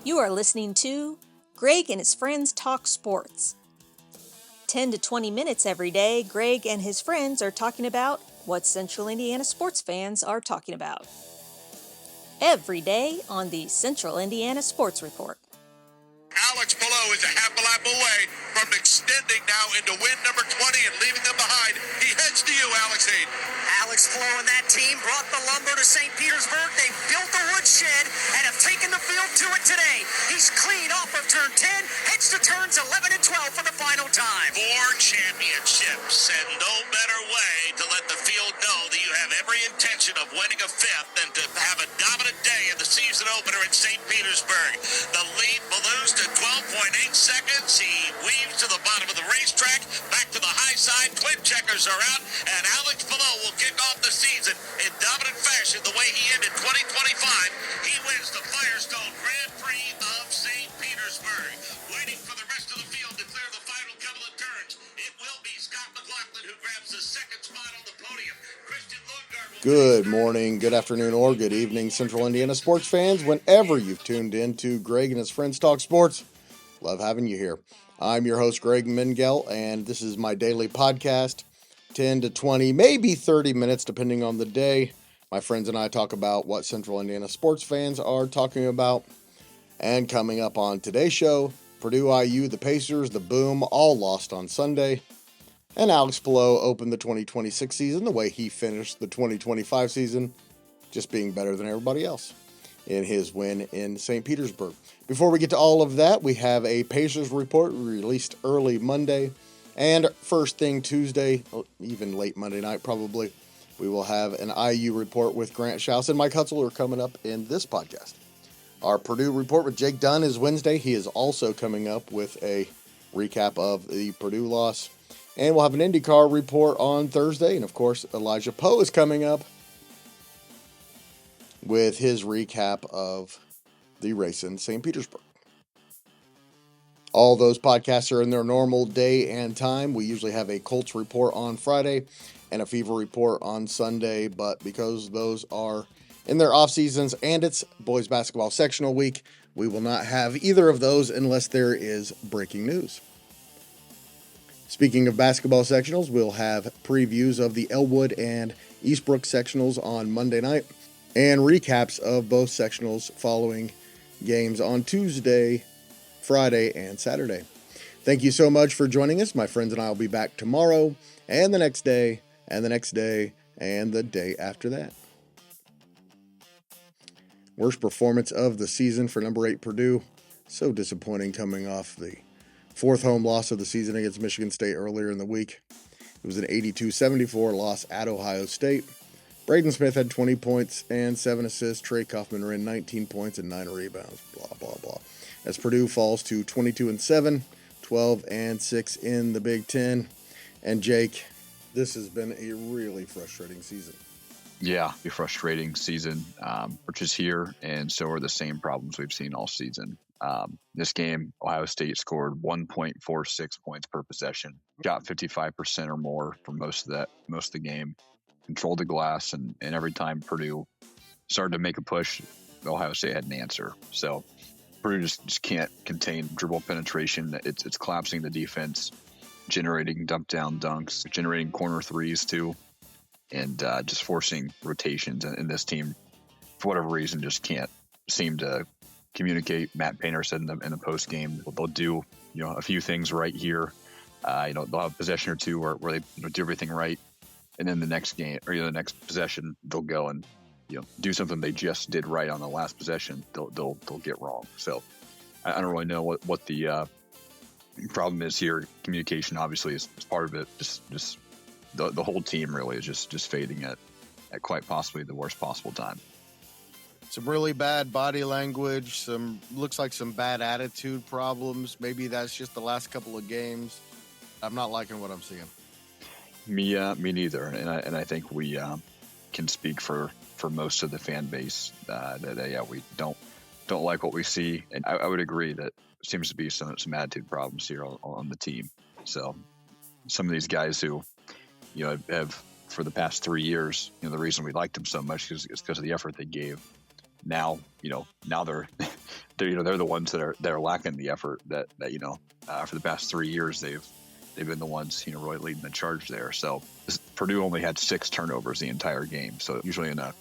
You are listening to Greg and his friends talk sports. 10 to 20 minutes every day, Greg and his friends are talking about what Central Indiana sports fans are talking about. Every day on the Central Indiana Sports Report. Alex Palou is a half a lap away from extending now into win number 20 and leaving them behind. He heads to you, Alex Hayden. Alex Palou and that team brought the lumber to St. Petersburg. They built the woodshed and have taken the field to it today. He's clean off of turn 10, heads to turns 11 and 12 for the final time. 4 championships, and no better way to let the field know that you have every intention of winning a 5th than to have a dominant day in the season opener in St. Petersburg. The lead balloons to 12.8 seconds. He weaves to the bottom of the racetrack, back to the high side. Twin checkers are out, and Alex Palou will kick off the season in dominant fashion the way he ended 2025. He wins the Firestone Grand Prix of St. Petersburg. Waiting for the rest of the field to clear the final couple of turns, it will be Scott McLaughlin who grabs the second spot on the podium. Christian Lundgaard will... Good morning, good afternoon, or good evening, Central Indiana sports fans. Whenever you've tuned in to Greg and his friends talk sports, love having you here. I'm your host, Greg Mengel, and this is my daily podcast, 10 to 20, maybe 30 minutes, depending on the day. My friends and I talk about what Central Indiana sports fans are talking about. And coming up on today's show, Purdue IU, the Pacers, the Boom, all lost on Sunday. And Alex Palou opened the 2026 season the way he finished the 2025 season, just being better than everybody else in his win in St. Petersburg. Before we get to all of that, we have a Pacers report released early Monday, and first thing Tuesday, even late Monday night probably, we will have an IU report with Grant Shouse and Mike Hutsell are coming up in this podcast. Our Purdue report with Jake Dunn is Wednesday. He is also coming up with a recap of the Purdue loss. And we'll have an IndyCar report on Thursday. And, of course, Elijah Poe is coming up with his recap of the race in St. Petersburg. All those podcasts are in their normal day and time. We usually have a Colts report on Friday and a Fever report on Sunday. But because those are in their off seasons and it's boys basketball sectional week, we will not have either of those unless there is breaking news. Speaking of basketball sectionals, we'll have previews of the Elwood and Eastbrook sectionals on Monday night and recaps of both sectionals following games on Tuesday, Friday, and Saturday. Thank you so much for joining us. My friends and I will be back tomorrow and the next day and the next day and the day after that. Worst performance of the season for number 8 Purdue. So disappointing coming off the 4th home loss of the season against Michigan State earlier in the week. It was an 82-74 loss at Ohio State. Braden Smith had 20 points and 7 assists. Trey Kaufman-Renn 19 points and 9 rebounds. Blah, blah, blah. As Purdue falls to 22-7, 12-6 in the Big Ten. And Jake, this has been a really frustrating season. Yeah, a frustrating season. Which is here, and so are the same problems we've seen all season. This game, Ohio State scored 1.46 points per possession, got 55% or more for most of the game, controlled the glass, and every time Purdue started to make a push, Ohio State had an answer. So Purdue just can't contain dribble penetration. It's collapsing the defense, generating dump down dunks, generating corner threes too, and just forcing rotations. And this team, for whatever reason, just can't seem to communicate. Matt Painter said in the post game, they'll do a few things right here. They'll have a possession or two where they do everything right, and then the next game or the next possession they'll go and do something they just did right on the last possession. They'll get wrong. So I don't really know what the problem is here. Communication obviously is part of it. Just the whole team really is just fading at quite possibly the worst possible time. Some really bad body language, looks like some bad attitude problems. Maybe that's just the last couple of games. I'm not liking what I'm seeing. Me neither. And I think we can speak for most of the fan base that we don't like what we see. And I would agree that seems to be some attitude problems here on the team. So some of these guys who have for the past 3 years, the reason we liked them so much is because of the effort they gave. Now they're they're the ones that are lacking the effort that for the past 3 years they've been the ones really leading the charge there. So Purdue only had 6 turnovers the entire game. So usually in a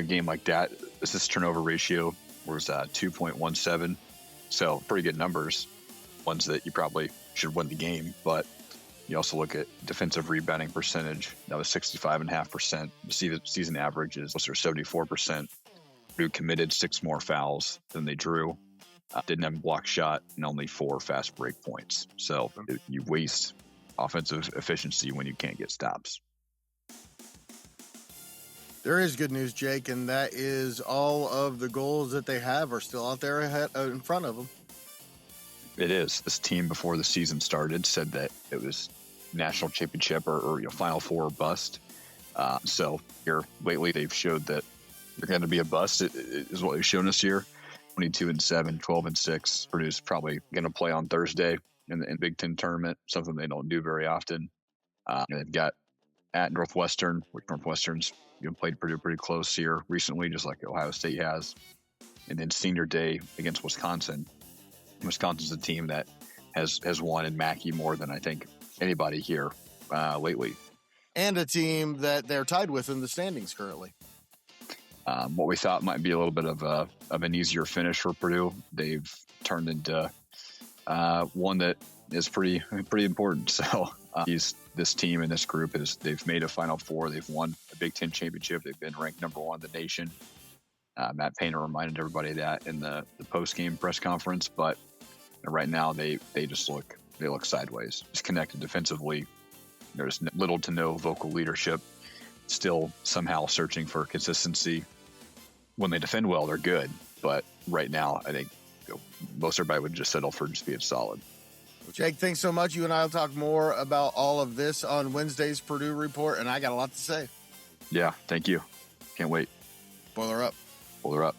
game like that, assist turnover ratio was 2.17. So pretty good numbers, ones that you probably should win the game. But you also look at defensive rebounding percentage. That was 65.5%. The season average is closer to 74%. Purdue committed 6 more fouls than they drew. Didn't have a block shot and only 4 fast break points. So you waste offensive efficiency when you can't get stops. There is good news, Jake, and that is all of the goals that they have are still out there in front of them. It is. This team, before the season started, said that it was national championship or Final Four or bust. So here lately, they've showed that they're going to be a bust. It is what they've shown us here. 22-7, 12-6. Purdue's probably going to play on Thursday in the Big Ten tournament, something they don't do very often. They've got at Northwestern, which Northwestern's played Purdue pretty close here recently, just like Ohio State has. And then senior day against Wisconsin. Wisconsin's a team that has won in Mackey more than I think anybody here lately. And a team that they're tied with in the standings currently. What we thought might be a little bit of an easier finish for Purdue, they've turned into one that is pretty important. So this team and this group they've made a Final Four. They've won a Big Ten championship. They've been ranked number 1 in the nation. Matt Painter reminded everybody of that in the post-game press conference. But right now they look sideways, disconnected defensively. There's little to no vocal leadership. Still somehow searching for consistency. When they defend well, they're good. But right now, I think most everybody would just settle for just being solid. Well, Jake, thanks so much. You and I will talk more about all of this on Wednesday's Purdue Report, and I got a lot to say. Yeah, thank you. Can't wait. Boiler up. Boiler up.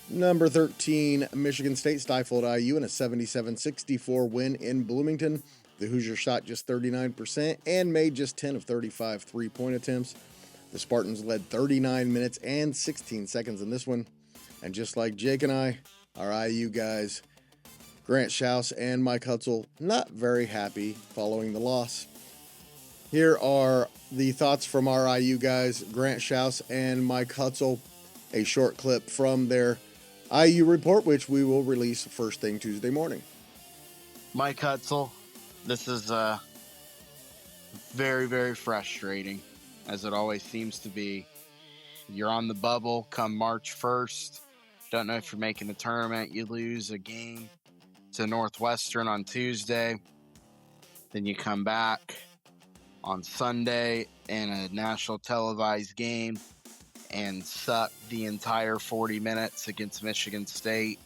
Number 13, Michigan State stifled IU in a 77-64 win in Bloomington. The Hoosiers shot just 39% and made just 10 of 35 three-point attempts. The Spartans led 39 minutes and 16 seconds in this one. And just like Jake and I, our IU guys, Grant Shouse and Mike Hutsell, not very happy following the loss. Here are the thoughts from our IU guys, Grant Shouse and Mike Hutsell. A short clip from their IU report, which we will release first thing Tuesday morning. Mike Hutsell, this is very, very frustrating, as it always seems to be. You're on the bubble come March 1st. Don't know if you're making the tournament. You lose a game to Northwestern on Tuesday. Then you come back on Sunday in a national televised game and suck the entire 40 minutes against Michigan State.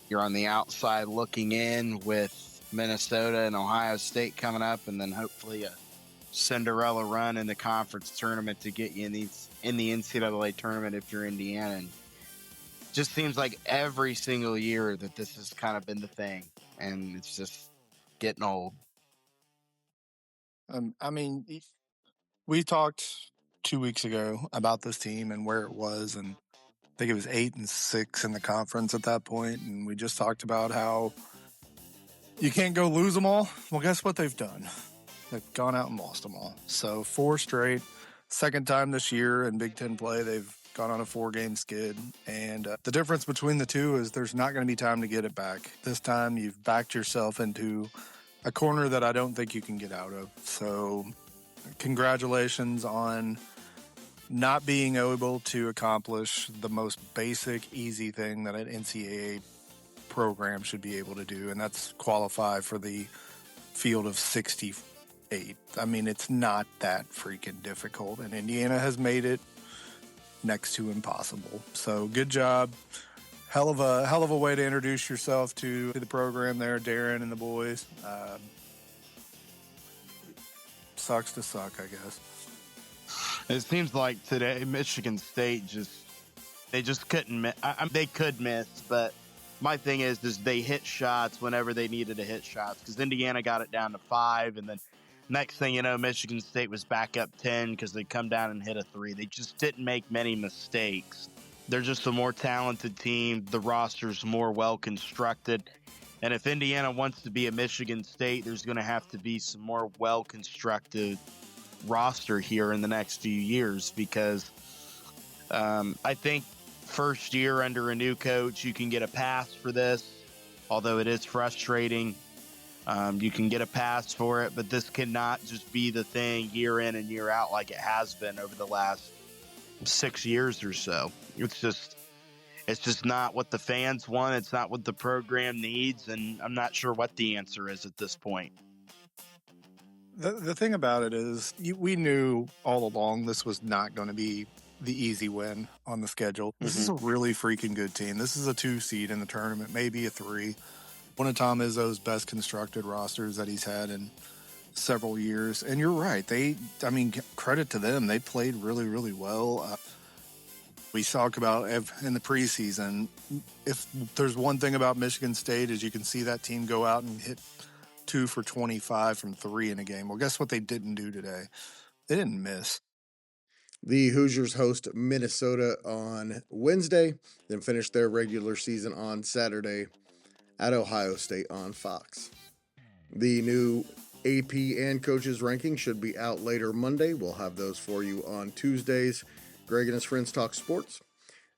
You're on the outside looking in with Minnesota and Ohio State coming up, and then hopefully a Cinderella run in the conference tournament to get you in the NCAA tournament if you're Indiana. And just seems like every single year that this has kind of been the thing, and it's just getting old. I mean, we talked 2 weeks ago about this team and where it was, and I think it was 8-6 in the conference at that point, and we just talked about how you can't go lose them all. Well, guess what they've done? They've gone out and lost them all. So 4 straight. Second time this year in Big Ten play, they've gone on a 4-game skid. And the difference between the two is there's not going to be time to get it back. This time you've backed yourself into a corner that I don't think you can get out of. So congratulations on not being able to accomplish the most basic, easy thing that an NCAA program should be able to do, and that's qualify for the field of 68. I mean, it's not that freaking difficult, and Indiana has made it next to impossible. So good job. Hell of a way to introduce yourself to the program there, Darren and the boys. Sucks to suck, I guess. It seems like today Michigan State just couldn't miss. They could miss, but my thing is they hit shots whenever they needed to hit shots, because Indiana got it down to 5, and then next thing you know, Michigan State was back up 10 because they come down and hit a 3. They just didn't make many mistakes. They're just a more talented team. The roster's more well-constructed. And if Indiana wants to be a Michigan State, there's going to have to be some more well-constructed roster here in the next few years, because I think first year under a new coach, you can get a pass for this, although it is frustrating. You can get a pass for it, but this cannot just be the thing year in and year out like it has been over the last 6 years or so. It's just not what the fans want. It's not what the program needs, and I'm not sure what the answer is at this point. The thing about it is, we knew all along this was not going to be the easy win on the schedule. This is a really freaking good team. This is a 2 seed in the tournament, maybe a 3. One of Tom Izzo's best constructed rosters that he's had in several years. And you're right. Credit to them. They played really, really well. We talk about in the preseason, if there's one thing about Michigan State is you can see that team go out and hit 2 for 25 from 3 in a game. Well, guess what they didn't do today? They didn't miss. The Hoosiers host Minnesota on Wednesday, then finish their regular season on Saturday at Ohio State on Fox. The new AP and coaches ranking should be out later Monday. We'll have those for you on Tuesdays. Greg and his friends talk sports.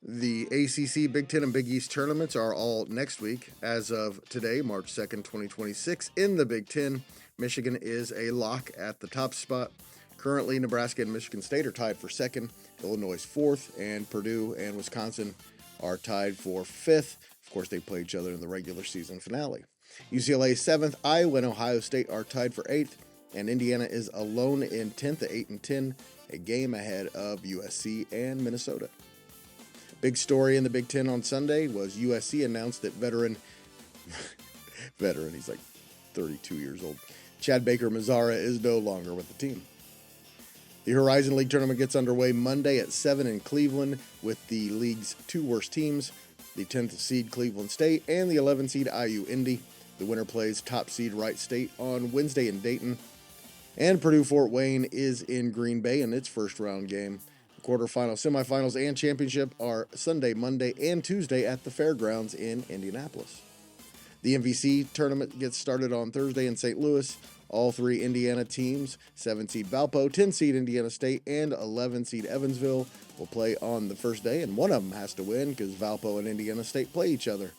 The ACC, Big Ten, and Big East tournaments are all next week. As of today, March 2nd, 2026, in the Big Ten, Michigan is a lock at the top spot. Currently, Nebraska and Michigan State are tied for 2nd, Illinois is 4th, and Purdue and Wisconsin are tied for 5th. Of course, they play each other in the regular season finale. UCLA is 7th, Iowa and Ohio State are tied for 8th, and Indiana is alone in 10th at 8-10, a game ahead of USC and Minnesota. Big story in the Big Ten on Sunday was USC announced that veteran, he's like 32 years old, Chad Baker-Mazara is no longer with the team. The Horizon League tournament gets underway Monday at 7 in Cleveland with the league's 2 worst teams, the 10th seed Cleveland State and the 11th seed IU Indy. The winner plays top seed Wright State on Wednesday in Dayton. And Purdue-Fort Wayne is in Green Bay in its first round game. The quarterfinals, semifinals, and championship are Sunday, Monday, and Tuesday at the Fairgrounds in Indianapolis. The MVC tournament gets started on Thursday in St. Louis. All 3 Indiana teams, 7 seed Valpo, 10 seed Indiana State, and 11 seed Evansville will play on the first day, and one of them has to win because Valpo and Indiana State play each other.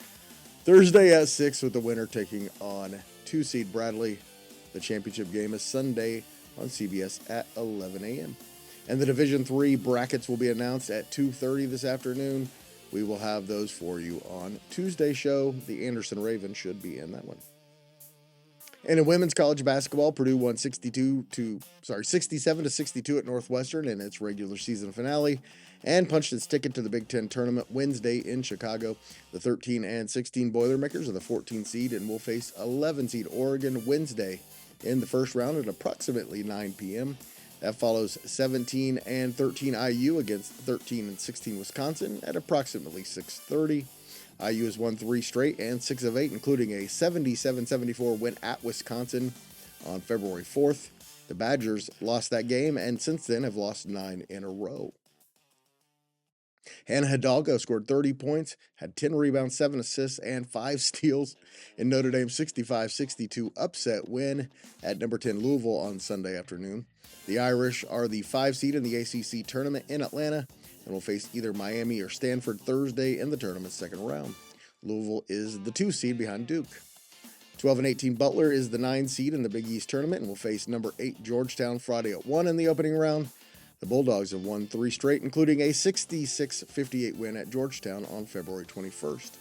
Thursday at 6 with the winner taking on 2 seed Bradley. The championship game is Sunday on CBS at 11 a.m. And the Division III brackets will be announced at 2:30 this afternoon. We will have those for you on Tuesday's show. The Anderson Ravens should be in that one. And in women's college basketball, Purdue won 67-62 at Northwestern in its regular season finale and punched its ticket to the Big Ten tournament Wednesday in Chicago. The 13 and 16 Boilermakers are the 14th seed and will face 11 seed Oregon Wednesday in the first round at approximately 9 p.m. That follows 17 and 13 IU against 13 and 16 Wisconsin at approximately 6:30. IU has won 3 straight and 6 of 8, including a 77-74 win at Wisconsin on February 4th. The Badgers lost that game and since then have lost 9 in a row. Hannah Hildalgo scored 30 points, had 10 rebounds, 7 assists, and 5 steals in Notre Dame's 65-62 upset win at number 10 Louisville on Sunday afternoon. The Irish are the 5 seed in the ACC tournament in Atlanta and will face either Miami or Stanford Thursday in the tournament's second round. Louisville is the 2 seed behind Duke. 12 and 18 Butler is the 9 seed in the Big East tournament and will face number 8 Georgetown Friday at 1 in the opening round. The Bulldogs have won 3 straight, including a 66-58 win at Georgetown on February 21st.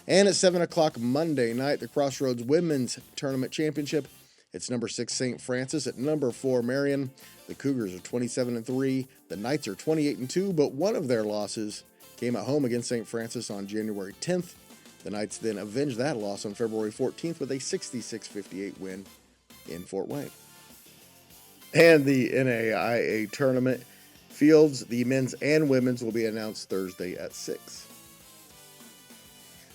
And at 7 o'clock Monday night, the Crossroads Women's Tournament Championship. It's number 6 St. Francis at number 4 Marion. The Cougars are 27-3. The Knights are 28-2, but one of their losses came at home against St. Francis on January 10th. The Knights then avenged that loss on February 14th with a 66-58 win in Fort Wayne. And the NAIA tournament fields, the men's and women's, will be announced Thursday at 6.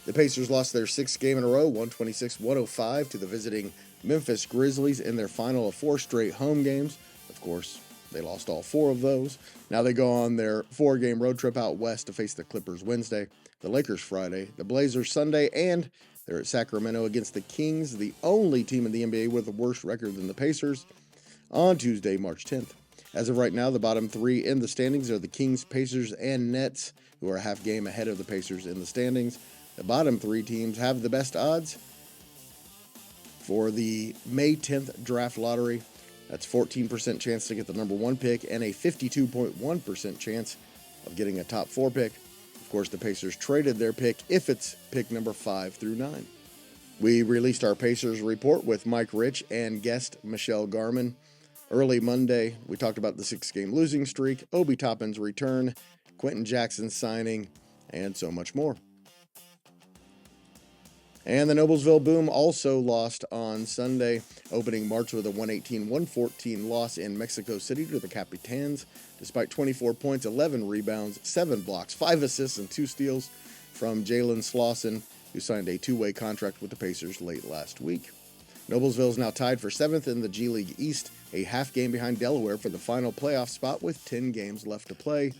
The Pacers lost their 6th game in a row, 126-105 to the visiting Memphis Grizzlies in their final of 4 straight home games. Of course, They lost all 4 of those. Now they go on their 4-game road trip out west to face the Clippers Wednesday, the Lakers Friday, the Blazers Sunday, and they're at Sacramento against the Kings, the only team in the NBA with a worse record than the Pacers, on Tuesday, March 10th. As of right now, the bottom 3 in the standings are the Kings, Pacers, and Nets, who are a half game ahead of the Pacers in the standings. The bottom 3 teams have the best odds for the May 10th draft lottery. That's 14% chance to get the number 1 pick and a 52.1% chance of getting a top 4 pick. Of course, the Pacers traded their pick if it's pick number 5 through 9. We released our Pacers report with Mike Rich and guest Michelle Garman early Monday. We talked about the 6-game losing streak, Obi Toppin's return, Quentin Jackson's signing, and so much more. And the Noblesville Boom also lost on Sunday, opening March with a 118-114 loss in Mexico City to the Capitans, despite 24 points, 11 rebounds, 7 blocks, 5 assists, and 2 steals from Jalen Slauson, who signed a 2-way contract with the Pacers late last week. Noblesville is now tied for 7th in the G League East, a half game behind Delaware for the final playoff spot with 10 games left to play.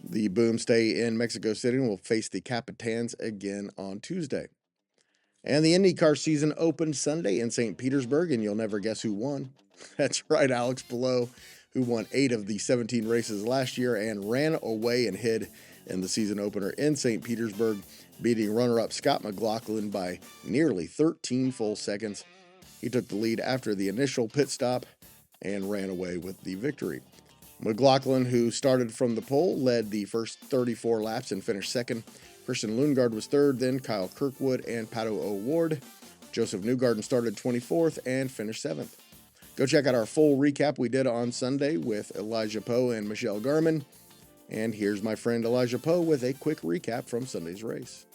The Boom stay in Mexico City and will face the Capitans again on Tuesday. And the IndyCar season opened Sunday in St. Petersburg, and you'll never guess who won. That's right, Alex Palou, who won 8 of the 17 races last year and ran away and hid in the season opener in St. Petersburg, beating runner-up Scott McLaughlin by nearly 13 full seconds. He took the lead after the initial pit stop and ran away with the victory. McLaughlin, who started from the pole, led the first 34 laps and finished second. Christian Lundgaard was third, then Kyle Kirkwood and Pato O'Ward. Joseph Newgarden started 24th and finished 7th. Go check out our full recap we did on Sunday with Elijah Poe and Michelle Garman. And here's my friend Elijah Poe with a quick recap from Sunday's race.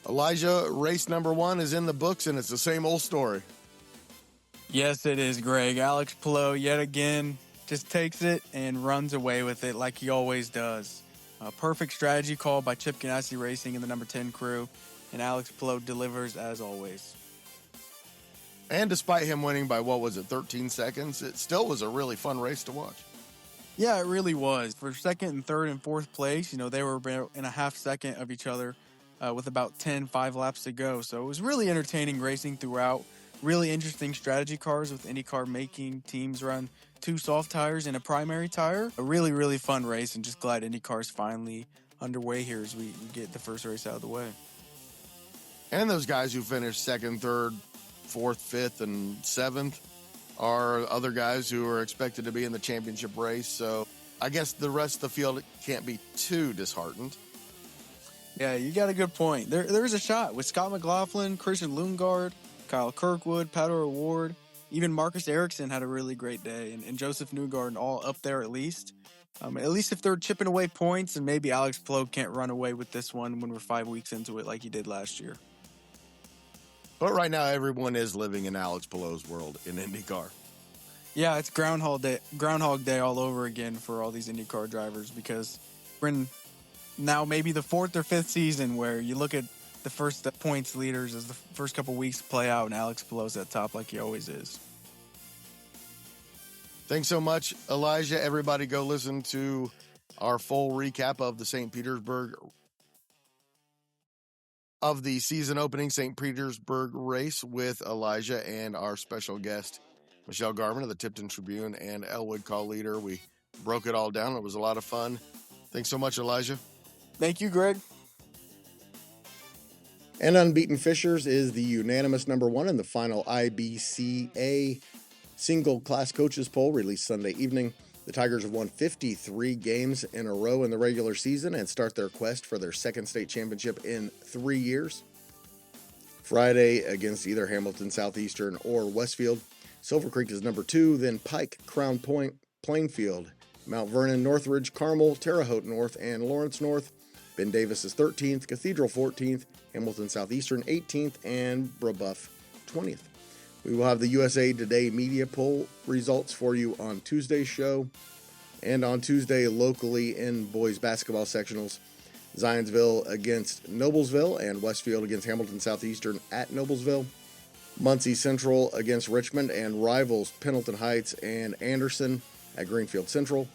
Elijah, race number 1 is in the books, and it's the same old story. Yes, it is, Greg. Alex Palou, yet again, just takes it and runs away with it like he always does. A perfect strategy call by Chip Ganassi Racing and the number 10 crew, and Alex Palou delivers as always. And despite him winning by, 13 seconds, it still was a really fun race to watch. Yeah, it really was. For second and third and fourth place, they were in a half second of each other with about 5 laps to go. So it was really entertaining racing throughout. Really interesting strategy cars with IndyCar making teams run 2 soft tires and a primary tire. A really, really fun race, and just glad IndyCar's finally underway here as we get the first race out of the way. And those guys who finished 2nd, 3rd, 4th, 5th, and 7th are other guys who are expected to be in the championship race. So I guess the rest of the field can't be too disheartened. Yeah, you got a good point. There's a shot with Scott McLaughlin, Christian Lundgaard, Kyle Kirkwood, Pato O'Ward, even Marcus Ericsson had a really great day, and Joseph Newgarden all up there at least. At least if they're chipping away points, and maybe Alex Palou can't run away with this one when we're 5 weeks into it like he did last year. But right now, everyone is living in Alex Palou's world in IndyCar. Yeah, it's Groundhog Day all over again for all these IndyCar drivers, because we're in now maybe the 4th or 5th season where you look at the first points leaders as the first couple weeks play out, and Alex Palou's at top like he always is. Thanks so much, Elijah. Everybody go listen to our full recap of the season opening St. Petersburg race with Elijah and our special guest, Michelle Garman of the Tipton Tribune and Elwood Call Leader. We broke it all down. It was a lot of fun. Thanks so much, Elijah. Thank you, Greg. And Unbeaten Fishers is the unanimous number 1 in the final IBCA single class coaches poll released Sunday evening. The Tigers have won 53 games in a row in the regular season and start their quest for their 2nd state championship in 3 years. Friday against either Hamilton Southeastern or Westfield. Silver Creek is number 2, then Pike, Crown Point, Plainfield, Mount Vernon, Northridge, Carmel, Terre Haute North, and Lawrence North. Ben Davis is 13th, Cathedral 14th, Hamilton Southeastern 18th, and Brebeuf 20th. We will have the USA Today media poll results for you on Tuesday's show. And on Tuesday, locally in boys basketball sectionals, Zionsville against Noblesville and Westfield against Hamilton Southeastern at Noblesville. Muncie Central against Richmond, and rivals Pendleton Heights and Anderson at Greenfield Central.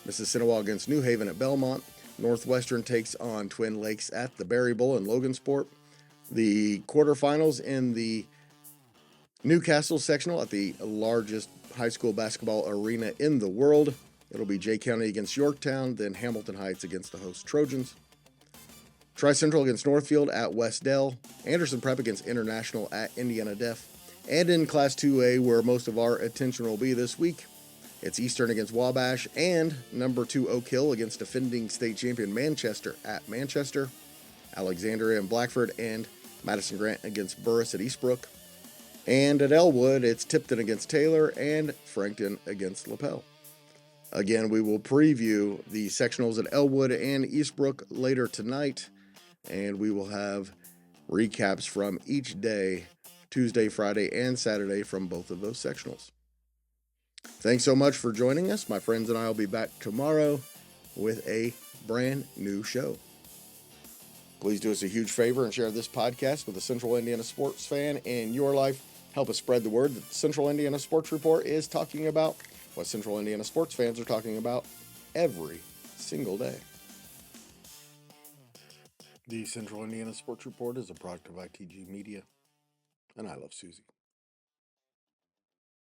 Mississinawa against New Haven at Belmont. Northwestern takes on Twin Lakes at the Berry Bowl in Logansport. The quarterfinals in the Newcastle sectional at the largest high school basketball arena in the world. It'll be Jay County against Yorktown, then Hamilton Heights against the host Trojans. Tri-Central against Northfield at West Dell. Anderson Prep against International at Indiana Def. And in Class 2A, where most of our attention will be this week, it's Eastern against Wabash and number 2 Oak Hill against defending state champion Manchester at Manchester. Alexandria and Blackford and Madison Grant against Burris at Eastbrook. And at Elwood, it's Tipton against Taylor and Frankton against LaPel. Again, we will preview the sectionals at Elwood and Eastbrook later tonight, and we will have recaps from each day, Tuesday, Friday, and Saturday from both of those sectionals. Thanks so much for joining us. My friends and I will be back tomorrow with a brand new show. Please do us a huge favor and share this podcast with a Central Indiana sports fan in your life. Help us spread the word that the Central Indiana Sports Report is talking about what Central Indiana sports fans are talking about every single day. The Central Indiana Sports Report is a product of ITG Media, and I love Susie.